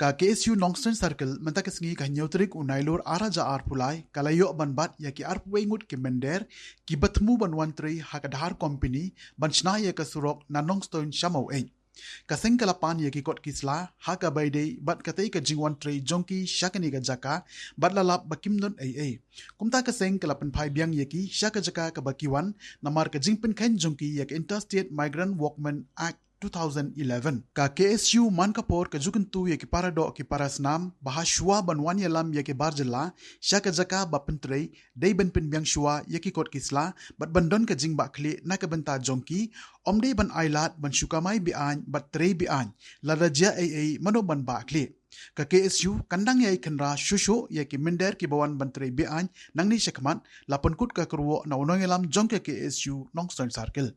Ka Ksu Nongstoin Circle mentak kesengi ka nyautrik unailur araja arpulai kalayo banbat ya ki arpuengut ki Mynder Kiba Thmu ban Wan Trei Hapoh Dhar company ban snaya ka surok na Nongstoin shamau ei. Kaseng kalapan ya ki kot kisla haka baide bat katei ka jingwan Trei jongki syakani ka jaka bat lalap bakimnon ei. Kumta kaseng kalapan pai biang ya ki syaka jaka ka bakiwan namar ka jingpen ken jongki ya ki Interstate Migrant Workmen Act 2011 ka KSU Mawphor ka jukentu ya ki parado ki parasnam bahashwa banwan yalam ya ki barjela syaka jaka bapentrei dei ben penbiang shwa ya ki kot kisla bat bandon ka jingba kli na ka benta jongki omdei ban ailat ban syukamai bian bat trei bian ladaja ai mano ban ba kli ka KSU kandang yai kenra shushu ya ki Mynder Kiba ban trei bian nangni syakmat lapon kut ka kerwo na unong yalam jong ka KSU Nongstoin Circle.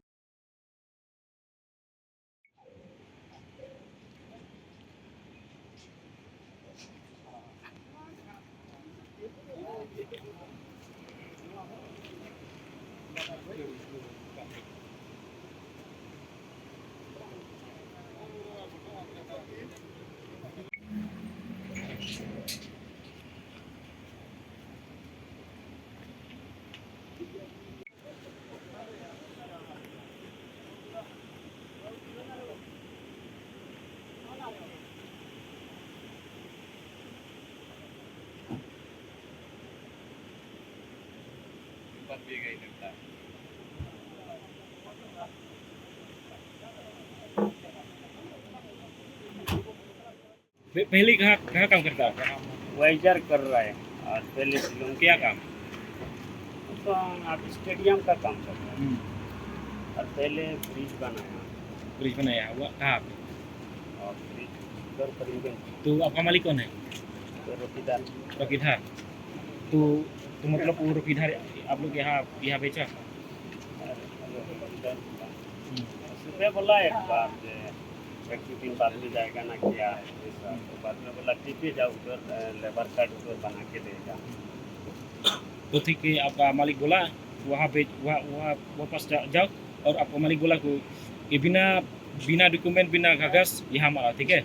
पहले कहाँ काम करता है? वाइजर कर रहा है और पहले शिलोंग क्या काम? तो आप स्टेडियम का काम कर रहा है और पहले ब्रिज बनाया ब्रिज बनाया हुआ कहाँ पे? और ब्रिज उधर करीबन तो आपका मालिक कौन है? तो रोटीदार रोकीधार। तो मतलब वो रोकीधार आप लोग यहाँ बेचा? सुबह बोला एक बार एक दो तीन बार भी जाएगा ना किया है तो बाद में बोला ठीक है जाओ उधर लेबर कार्ड उधर बना के देगा। तो ठीक है, आपका मालिक बोला वहाँ पे वहाँ पास जाओ और आपका मालिक बोला कि बिना डॉक्यूमेंट बिना कागज यहाँ मारा, ठीक है?